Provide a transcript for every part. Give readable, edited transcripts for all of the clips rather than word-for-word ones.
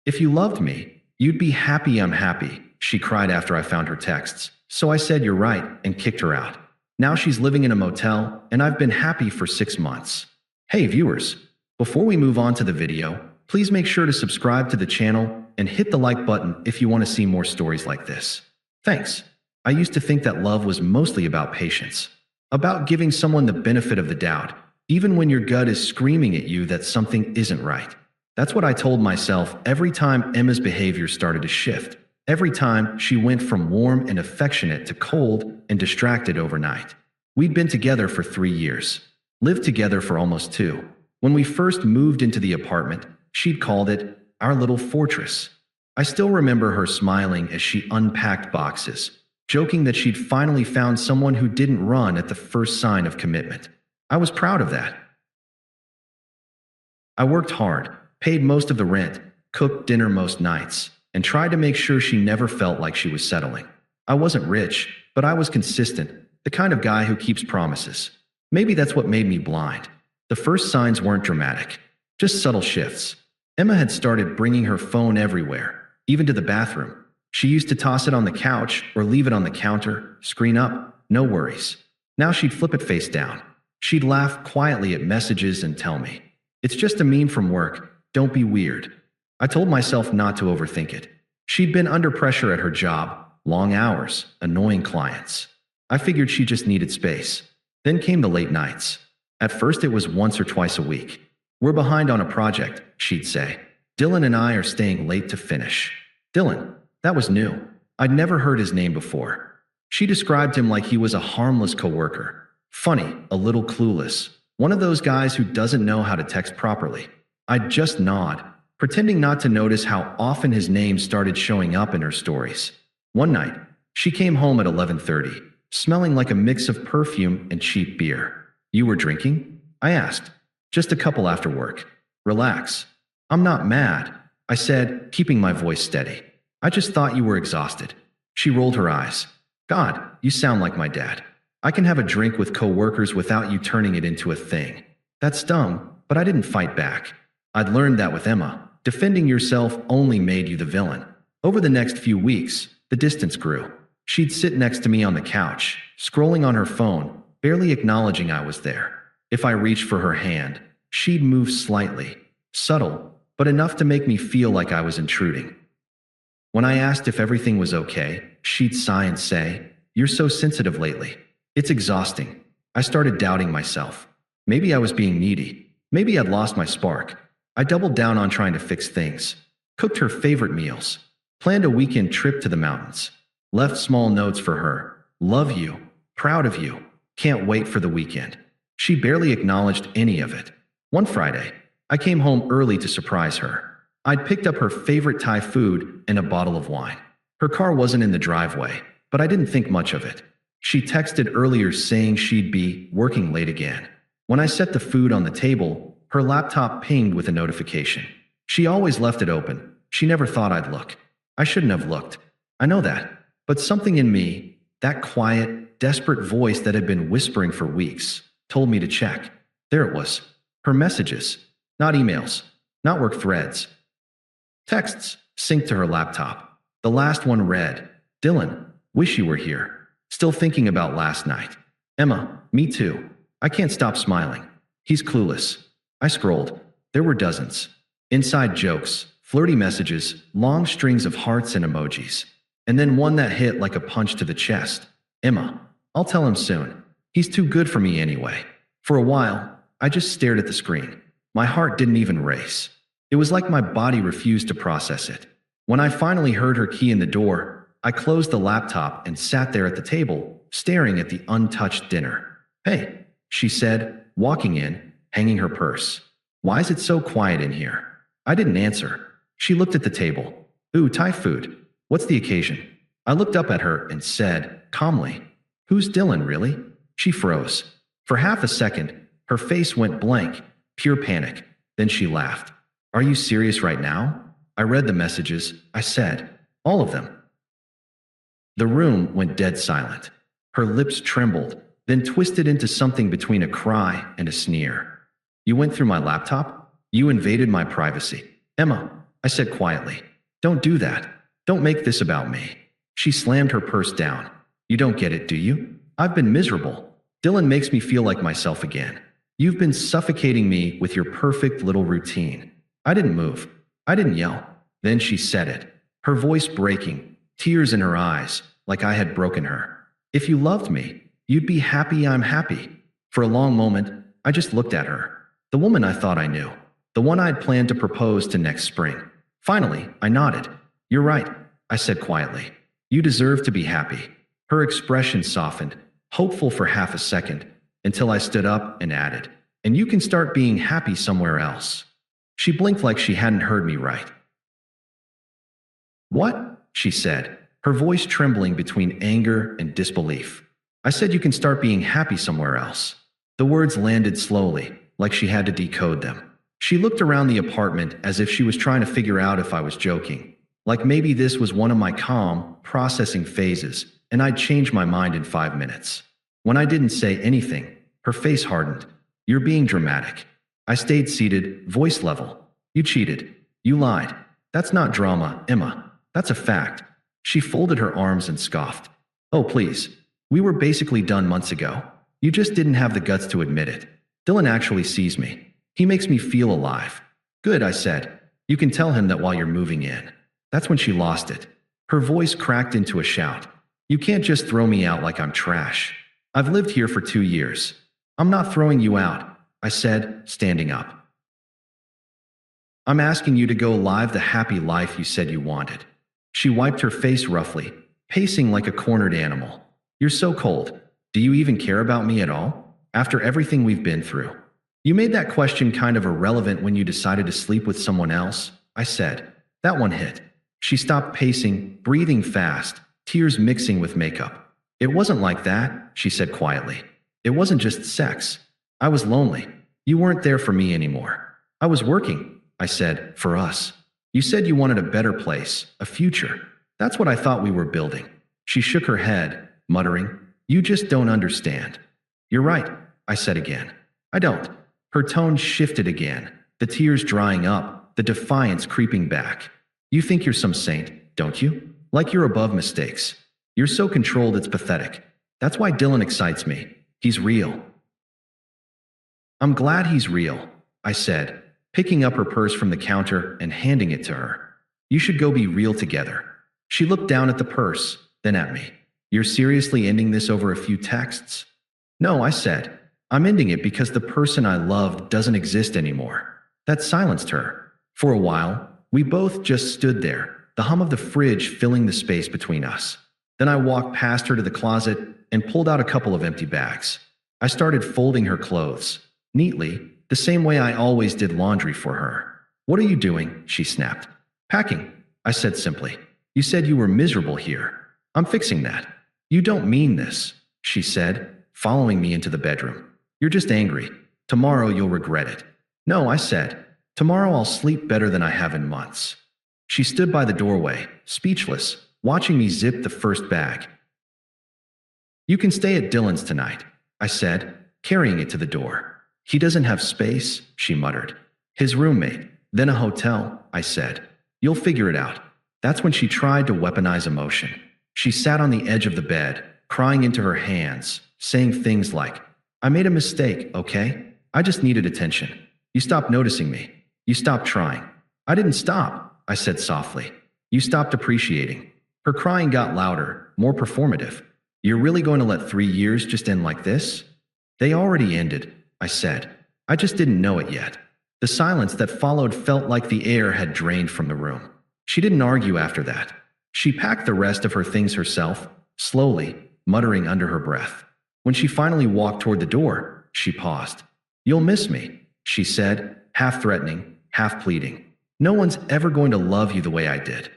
If you loved me, you'd be happy I'm happy, she cried after I found her texts. So I said you're right and kicked her out. Now she's living in a motel, and I've been happy for 6 months. Hey viewers, before we move on to the video, please make sure to subscribe to the channel and hit the like button if you want to see more stories like this. Thanks. I used to think that love was mostly about patience, about giving someone the benefit of the doubt, even when your gut is screaming at you that something isn't right. That's what I told myself every time Emma's behavior started to shift, every time she went from warm and affectionate to cold and distracted overnight. We'd been together for 3 years, lived together for almost 2. When we first moved into the apartment, she'd called it our little fortress. I still remember her smiling as she unpacked boxes, joking that she'd finally found someone who didn't run at the first sign of commitment. I was proud of that. I worked hard, paid most of the rent, cooked dinner most nights, and tried to make sure she never felt like she was settling. I wasn't rich, but I was consistent, the kind of guy who keeps promises. Maybe that's what made me blind. The first signs weren't dramatic, just subtle shifts. Emma had started bringing her phone everywhere, even to the bathroom. She used to toss it on the couch or leave it on the counter, screen up, no worries. Now she'd flip it face down. She'd laugh quietly at messages and tell me, "It's just a meme from work, don't be weird." I told myself not to overthink it. She'd been under pressure at her job, long hours, annoying clients. I figured she just needed space. Then came the late nights. At first it was once or twice a week. "We're behind on a project," she'd say. "Dylan and I are staying late to finish." Dylan, that was new. I'd never heard his name before. She described him like he was a harmless coworker. Funny, a little clueless. One of those guys who doesn't know how to text properly. I'd just nod, pretending not to notice how often his name started showing up in her stories. One night, she came home at 11:30, smelling like a mix of perfume and cheap beer. "You were drinking?" I asked. "Just a couple after work." "Relax. I'm not mad," I said, keeping my voice steady. "I just thought you were exhausted." She rolled her eyes. "God, you sound like my dad. I can have a drink with coworkers without you turning it into a thing." That stung, but I didn't fight back. I'd learned that with Emma. Defending yourself only made you the villain. Over the next few weeks, the distance grew. She'd sit next to me on the couch, scrolling on her phone, barely acknowledging I was there. If I reached for her hand, she'd move slightly, subtle, but enough to make me feel like I was intruding. When I asked if everything was okay, she'd sigh and say, "You're so sensitive lately. It's exhausting." I started doubting myself. Maybe I was being needy. Maybe I'd lost my spark. I doubled down on trying to fix things. Cooked her favorite meals. Planned a weekend trip to the mountains. Left small notes for her. "Love you. Proud of you. Can't wait for the weekend." She barely acknowledged any of it. One Friday, I came home early to surprise her. I'd picked up her favorite Thai food and a bottle of wine. Her car wasn't in the driveway, but I didn't think much of it. She texted earlier saying she'd be working late again. When I set the food on the table, her laptop pinged with a notification. She always left it open. She never thought I'd look. I shouldn't have looked. I know that. But something in me, that quiet, desperate voice that had been whispering for weeks, told me to check. There it was. Her messages. Not emails. Not work threads. Texts synced to her laptop. The last one read, "Dylan, wish you were here. Still thinking about last night." "Emma, me too. I can't stop smiling. He's clueless." I scrolled. There were dozens. Inside jokes, flirty messages, long strings of hearts and emojis. And then one that hit like a punch to the chest. "Emma, I'll tell him soon. He's too good for me anyway." For a while, I just stared at the screen. My heart didn't even race. It was like my body refused to process it. When I finally heard her key in the door, I closed the laptop and sat there at the table, staring at the untouched dinner. "Hey," she said, walking in, hanging her purse. "Why is it so quiet in here?" I didn't answer. She looked at the table. "Ooh, Thai food. What's the occasion?" I looked up at her and said, calmly, "Who's Dylan, really?" She froze. For half a second, her face went blank, pure panic. Then she laughed. "Are you serious right now?" I read the messages. I said, "All of them." The room went dead silent. Her lips trembled, then twisted into something between a cry and a sneer. "You went through my laptop? You invaded my privacy." "Emma, I said quietly. Don't do that. Don't make this about me. She slammed her purse down. You don't get it, do you? I've been miserable. Dylan makes me feel like myself again. You've been suffocating me with your perfect little routine. I didn't move. I didn't yell. Then she said it, her voice breaking, tears in her eyes, like I had broken her. If you loved me, you'd be happy I'm happy. For a long moment, I just looked at her. The woman I thought I knew. The one I'd planned to propose to next spring. Finally, I nodded. You're right, I said quietly. You deserve to be happy. Her expression softened, hopeful for half a second, until I stood up and added, and you can start being happy somewhere else. She blinked like she hadn't heard me right. What? She said, her voice trembling between anger and disbelief. I said you can start being happy somewhere else. The words landed slowly, like she had to decode them. She looked around the apartment as if she was trying to figure out if I was joking. Like maybe this was one of my calm, processing phases, and I'd change my mind in 5 minutes. When I didn't say anything, her face hardened. You're being dramatic. I stayed seated, voice level. You cheated. You lied. That's not drama, Emma. That's a fact. She folded her arms and scoffed. Oh, please. We were basically done months ago. You just didn't have the guts to admit it. Dylan actually sees me. He makes me feel alive. Good, I said. You can tell him that while you're moving in. That's when she lost it. Her voice cracked into a shout. You can't just throw me out like I'm trash. I've lived here for 2 years. I'm not throwing you out, I said, standing up. I'm asking you to go live the happy life you said you wanted. She wiped her face roughly, pacing like a cornered animal. You're so cold. Do you even care about me at all? After everything we've been through. You made that question kind of irrelevant when you decided to sleep with someone else, I said. That one hit. She stopped pacing, breathing fast, tears mixing with makeup. It wasn't like that, she said quietly. It wasn't just sex. I was lonely. You weren't there for me anymore. I was working, I said, for us. You said you wanted a better place, a future. That's what I thought we were building. She shook her head, muttering, You just don't understand. You're right, I said again. I don't. Her tone shifted again, the tears drying up, the defiance creeping back. You think you're some saint, don't you? Like you're above mistakes. You're so controlled it's pathetic. That's why Dylan excites me. He's real. I'm glad he's real, I said, picking up her purse from the counter and handing it to her. You should go be real together. She looked down at the purse, then at me. You're seriously ending this over a few texts? No, I said. I'm ending it because the person I loved doesn't exist anymore. That silenced her. For a while, we both just stood there, the hum of the fridge filling the space between us. Then I walked past her to the closet and pulled out a couple of empty bags. I started folding her clothes, neatly, the same way I always did laundry for her. What are you doing? She snapped. Packing, I said simply. You said you were miserable here. I'm fixing that. You don't mean this, she said, following me into the bedroom. You're just angry. Tomorrow you'll regret it. No, I said. Tomorrow I'll sleep better than I have in months. She stood by the doorway, speechless, watching me zip the first bag. You can stay at Dylan's tonight, I said, carrying it to the door. He doesn't have space, she muttered. His roommate, then a hotel, I said. You'll figure it out. That's when she tried to weaponize emotion. She sat on the edge of the bed, crying into her hands, saying things like, I made a mistake, okay? I just needed attention. You stopped noticing me. You stopped trying. I didn't stop, I said softly. You stopped appreciating. Her crying got louder, more performative. You're really going to let 3 years just end like this? They already ended, I said. I just didn't know it yet. The silence that followed felt like the air had drained from the room. She didn't argue after that. She packed the rest of her things herself, slowly, muttering under her breath. When she finally walked toward the door, she paused. You'll miss me, she said, half threatening, half pleading. No one's ever going to love you the way I did.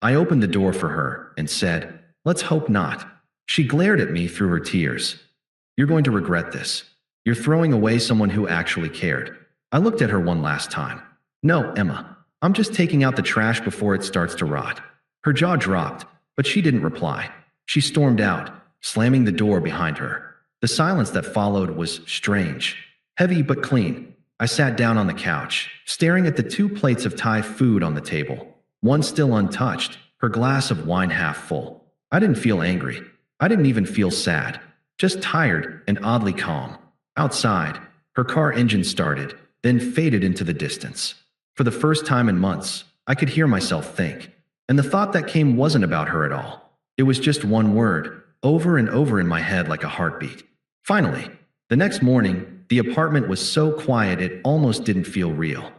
I opened the door for her and said, Let's hope not. She glared at me through her tears. You're going to regret this. You're throwing away someone who actually cared. I looked at her one last time. No, Emma. I'm just taking out the trash before it starts to rot. Her jaw dropped, but she didn't reply. She stormed out, slamming the door behind her. The silence that followed was strange, heavy but clean. I sat down on the couch, staring at the 2 plates of Thai food on the table, one still untouched, her glass of wine half full. I didn't feel angry. I didn't even feel sad, just tired and oddly calm. Outside, her car engine started, then faded into the distance. For the first time in months, I could hear myself think, and the thought that came wasn't about her at all. It was just one word, over and over in my head like a heartbeat. Finally, the next morning, the apartment was so quiet it almost didn't feel real.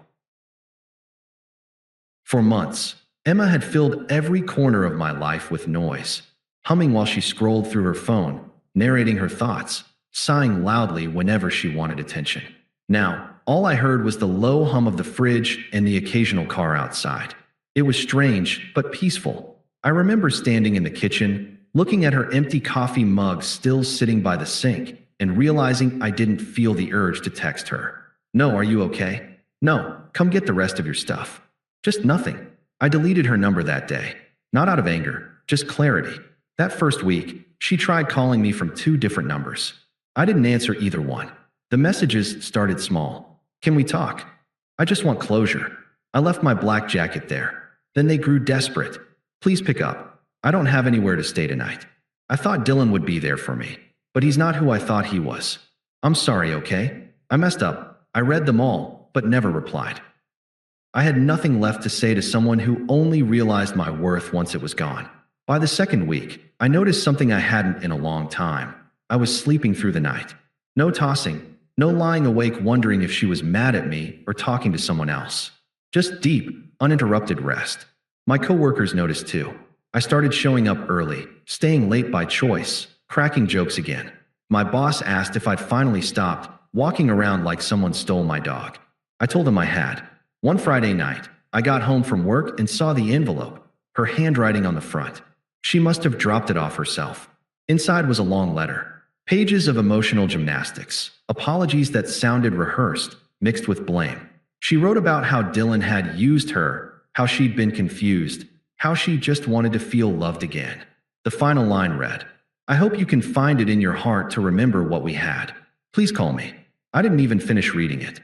For months, Emma had filled every corner of my life with noise, humming while she scrolled through her phone, narrating her thoughts, sighing loudly whenever she wanted attention. Now, all I heard was the low hum of the fridge and the occasional car outside. It was strange, but peaceful. I remember standing in the kitchen, looking at her empty coffee mug still sitting by the sink, and realizing I didn't feel the urge to text her. No, are you okay? No, come get the rest of your stuff. Just nothing. I deleted her number that day. Not out of anger, just clarity. That first week, she tried calling me from 2 different numbers. I didn't answer either one. The messages started small. Can we talk? I just want closure. I left my black jacket there. Then they grew desperate. Please pick up. I don't have anywhere to stay tonight. I thought Dylan would be there for me, but he's not who I thought he was. I'm sorry, okay? I messed up. I read them all, but never replied. I had nothing left to say to someone who only realized my worth once it was gone. By the second week, I noticed something I hadn't in a long time. I was sleeping through the night. No tossing, no lying awake wondering if she was mad at me or talking to someone else. Just deep, uninterrupted rest. My coworkers noticed too. I started showing up early, staying late by choice, cracking jokes again. My boss asked if I'd finally stopped walking around like someone stole my dog. I told him I had. One Friday night, I got home from work and saw the envelope, her handwriting on the front. She must have dropped it off herself. Inside was a long letter. Pages of emotional gymnastics, apologies that sounded rehearsed, mixed with blame. She wrote about how Dylan had used her, how she'd been confused, how she just wanted to feel loved again. The final line read, "I hope you can find it in your heart to remember what we had. Please call me." I didn't even finish reading it.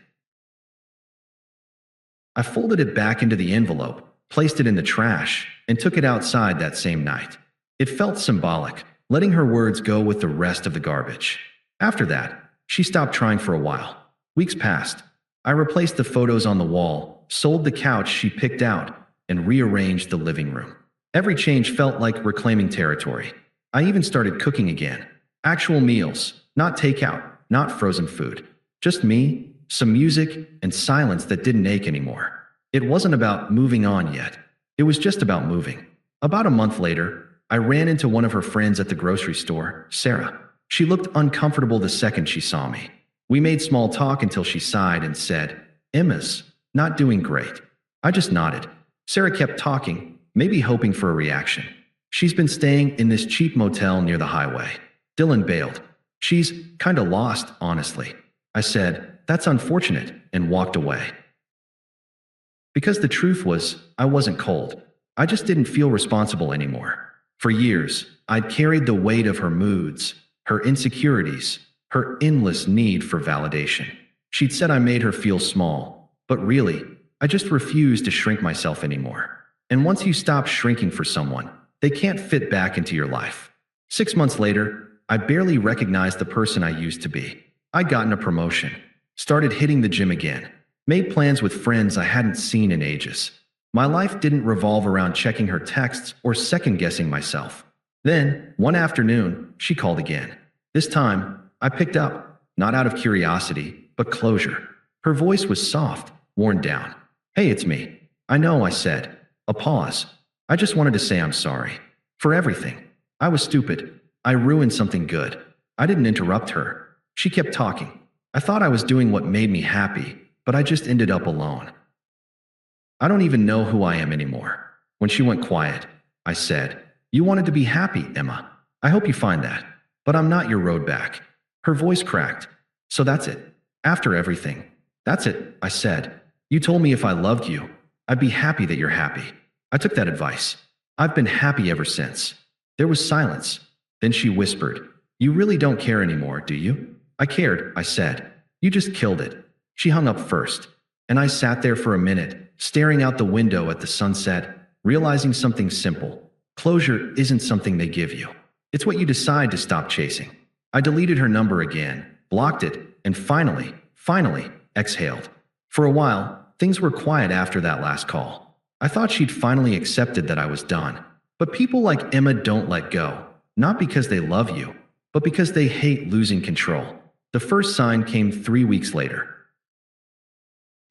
I folded it back into the envelope, placed it in the trash, and took it outside that same night. It felt symbolic, letting her words go with the rest of the garbage. After that, she stopped trying for a while. Weeks passed. I replaced the photos on the wall, sold the couch she picked out, and rearranged the living room. Every change felt like reclaiming territory. I even started cooking again. Actual meals, not takeout, not frozen food. Just me, some music, and silence that didn't ache anymore. It wasn't about moving on yet. It was just about moving. About a month later, I ran into one of her friends at the grocery store, Sarah. She looked uncomfortable the second she saw me. We made small talk until she sighed and said, "Emma's not doing great." I just nodded. Sarah kept talking, maybe hoping for a reaction. "She's been staying in this cheap motel near the highway. Dylan bailed. She's kinda lost, honestly." I said, "That's unfortunate," and walked away. Because the truth was, I wasn't cold. I just didn't feel responsible anymore. For years, I'd carried the weight of her moods, her insecurities, her endless need for validation. She'd said I made her feel small, but really, I just refused to shrink myself anymore. And once you stop shrinking for someone, they can't fit back into your life. 6 months later, I barely recognized the person I used to be. I'd gotten a promotion, started hitting the gym again, made plans with friends I hadn't seen in ages. My life didn't revolve around checking her texts or second-guessing myself. Then, one afternoon, she called again. This time, I picked up, not out of curiosity, but closure. Her voice was soft, worn down. "Hey, it's me." "I know," I said. A pause. "I just wanted to say I'm sorry. For everything. I was stupid. I ruined something good." I didn't interrupt her. She kept talking. "I thought I was doing what made me happy, but I just ended up alone. I don't even know who I am anymore." When she went quiet, I said, "You wanted to be happy, Emma. I hope you find that. But I'm not your road back." Her voice cracked. "So that's it. After everything." "That's it," I said. "You told me if I loved you, I'd be happy that you're happy. I took that advice. I've been happy ever since." There was silence. Then she whispered, "You really don't care anymore, do you?" "I cared," I said. "You just killed it." She hung up first, and I sat there for a minute, staring out the window at the sunset, realizing something simple. Closure isn't something they give you. It's what you decide to stop chasing. I deleted her number again, blocked it, and finally, exhaled. For a while, things were quiet after that last call. I thought she'd finally accepted that I was done. But people like Emma don't let go, not because they love you, but because they hate losing control. The first sign came 3 weeks later.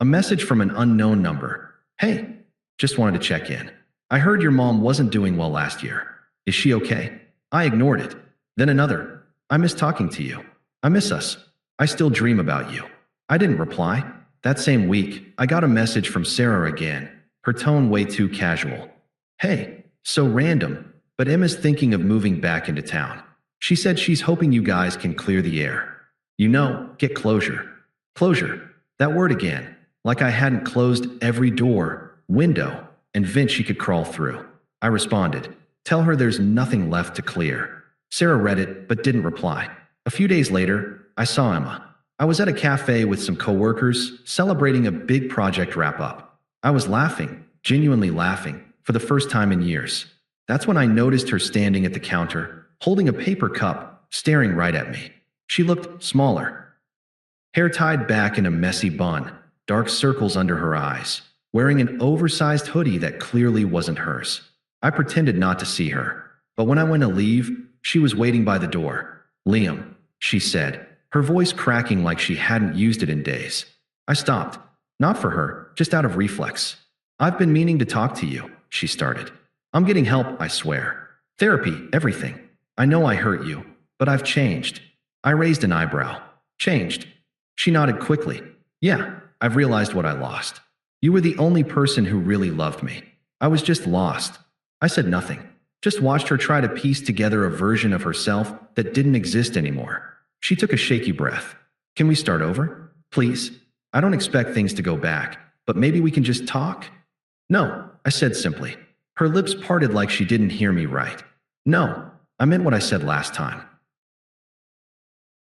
A message from an unknown number. Hey, just wanted to check in. I heard your mom wasn't doing well last year. Is she okay? I ignored it. Then another. I miss talking to you. I miss us. I still dream about you. I didn't reply. That same week, I got a message from Sarah again, her tone way too casual. Hey, so random, but Emma's thinking of moving back into town. She said she's hoping you guys can clear the air. You know, get closure. Closure. That word again. Like I hadn't closed every door, window, and vent she could crawl through. I responded, tell her there's nothing left to clear. Sarah read it, but didn't reply. A few days later, I saw Emma. I was at a cafe with some coworkers, celebrating a big project wrap-up. I was laughing, genuinely laughing, for the first time in years. That's when I noticed her standing at the counter, holding a paper cup, staring right at me. She looked smaller. Hair tied back in a messy bun, dark circles under her eyes, wearing an oversized hoodie that clearly wasn't hers. I pretended not to see her, but when I went to leave, she was waiting by the door. Liam, she said, her voice cracking like she hadn't used it in days. I stopped. Not for her, just out of reflex. I've been meaning to talk to you, she started. I'm getting help, I swear. Therapy, everything. I know I hurt you, but I've changed. I raised an eyebrow. Changed. She nodded quickly. Yeah, I've realized what I lost. You were the only person who really loved me. I was just lost. I said nothing. Just watched her try to piece together a version of herself that didn't exist anymore. She took a shaky breath. Can we start over? Please? I don't expect things to go back, but maybe we can just talk? No, I said simply. Her lips parted like she didn't hear me right. No, I meant what I said last time.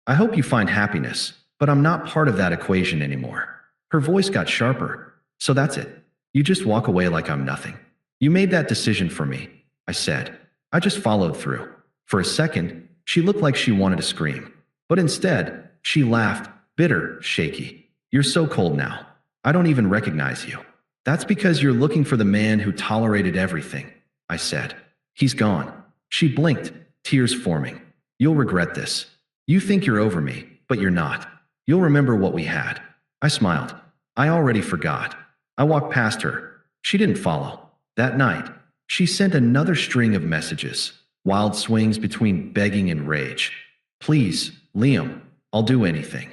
I hope you find happiness, but I'm not part of that equation anymore. Her voice got sharper. So that's it. You just walk away like I'm nothing. You made that decision for me, I said. I just followed through. For a second, she looked like she wanted to scream. But instead, she laughed, bitter, shaky. You're so cold now. I don't even recognize you. That's because you're looking for the man who tolerated everything, I said. He's gone. She blinked, tears forming. You'll regret this. You think you're over me, but you're not. You'll remember what we had. I smiled. I already forgot. I walked past her. She didn't follow. That night, she sent another string of messages, wild swings between begging and rage. Please, Liam, I'll do anything.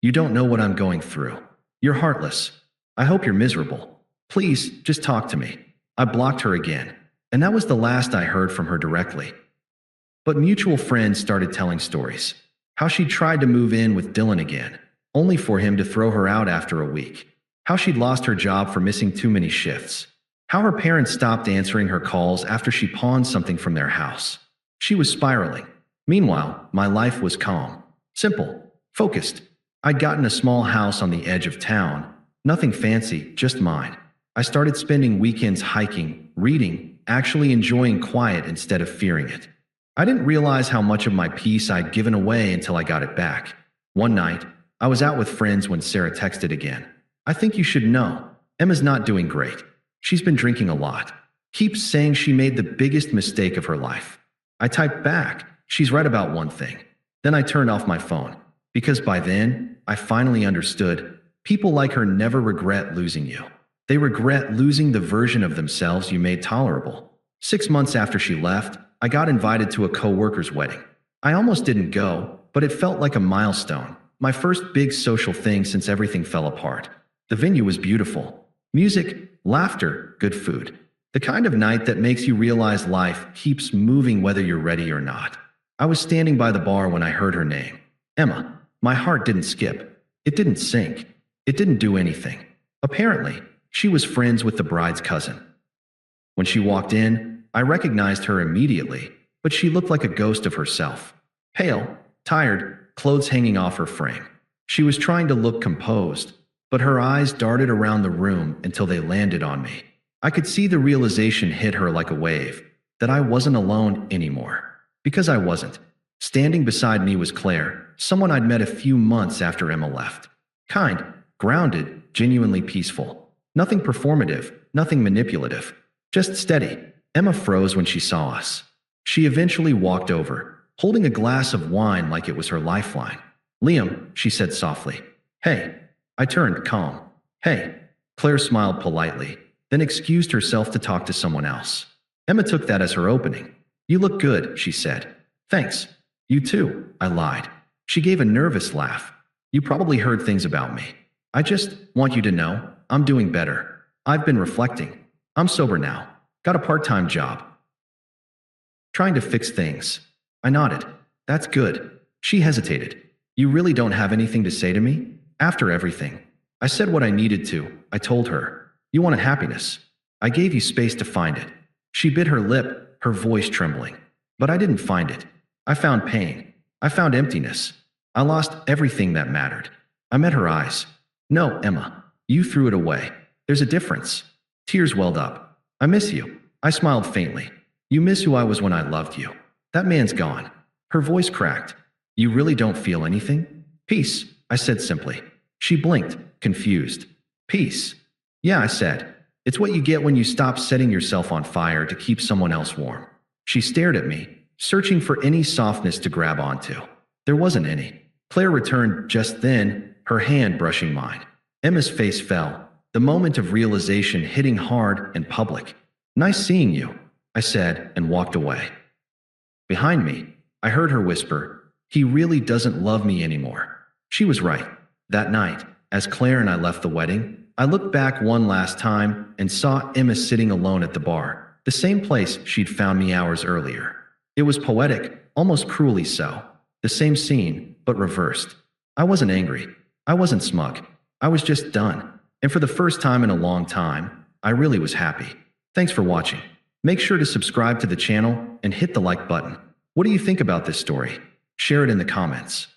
You don't know what I'm going through. You're heartless. I hope you're miserable. Please, just talk to me. I blocked her again, and that was the last I heard from her directly. But mutual friends started telling stories. How she tried to move in with Dylan again, only for him to throw her out after a week. How she'd lost her job for missing too many shifts. How her parents stopped answering her calls after she pawned something from their house. She was spiraling. Meanwhile, my life was calm, simple, focused. I'd gotten a small house on the edge of town. Nothing fancy, just mine. I started spending weekends hiking, reading, actually enjoying quiet instead of fearing it. I didn't realize how much of my peace I'd given away until I got it back. One night, I was out with friends when Sarah texted again. I think you should know. Emma's not doing great. She's been drinking a lot. Keeps saying she made the biggest mistake of her life. I typed back, she's right about one thing. Then I turned off my phone. Because by then, I finally understood. People like her never regret losing you. They regret losing the version of themselves you made tolerable. 6 months after she left, I got invited to a coworker's wedding. I almost didn't go, but it felt like a milestone. My first big social thing since everything fell apart. The venue was beautiful. Music, laughter, good food. The kind of night that makes you realize life keeps moving whether you're ready or not. I was standing by the bar when I heard her name. Emma. My heart didn't skip. It didn't sink. It didn't do anything. Apparently, she was friends with the bride's cousin. When she walked in, I recognized her immediately, but she looked like a ghost of herself. Pale, tired, clothes hanging off her frame. She was trying to look composed, but her eyes darted around the room until they landed on me. I could see the realization hit her like a wave, that I wasn't alone anymore. Because I wasn't. Standing beside me was Claire, someone I'd met a few months after Emma left. Kind, grounded, genuinely peaceful. Nothing performative, nothing manipulative. Just steady. Emma froze when she saw us. She eventually walked over, holding a glass of wine like it was her lifeline. "Liam," she said softly. "Hey." I turned, calm. "Hey." Claire smiled politely, then excused herself to talk to someone else. Emma took that as her opening. "You look good," she said. "Thanks. You too," I lied. She gave a nervous laugh. "You probably heard things about me. I just want you to know, I'm doing better. I've been reflecting. I'm sober now. Got a part-time job. Trying to fix things." I nodded. "That's good." She hesitated. "You really don't have anything to say to me?" "After everything." I said what I needed to. I told her. "You wanted happiness. I gave you space to find it." She bit her lip, her voice trembling. "But I didn't find it. I found pain. I found emptiness. I lost everything that mattered." I met her eyes. "No, Emma. You threw it away. There's a difference." Tears welled up. "I miss you." I smiled faintly. "You miss who I was when I loved you. That man's gone." Her voice cracked. "You really don't feel anything?" "Peace," I said simply. She blinked, confused. "Peace?" "Yeah," I said. "It's what you get when you stop setting yourself on fire to keep someone else warm." She stared at me, searching for any softness to grab onto. There wasn't any. Claire returned just then, her hand brushing mine. Emma's face fell, the moment of realization hitting hard and public. "Nice seeing you," I said and walked away. Behind me, I heard her whisper, "He really doesn't love me anymore." She was right. That night, as Claire and I left the wedding, I looked back one last time and saw Emma sitting alone at the bar, the same place she'd found me hours earlier. It was poetic, almost cruelly so. The same scene, but reversed. I wasn't angry. I wasn't smug. I was just done. And for the first time in a long time, I really was happy. Thanks for watching. Make sure to subscribe to the channel and hit the like button. What do you think about this story? Share it in the comments.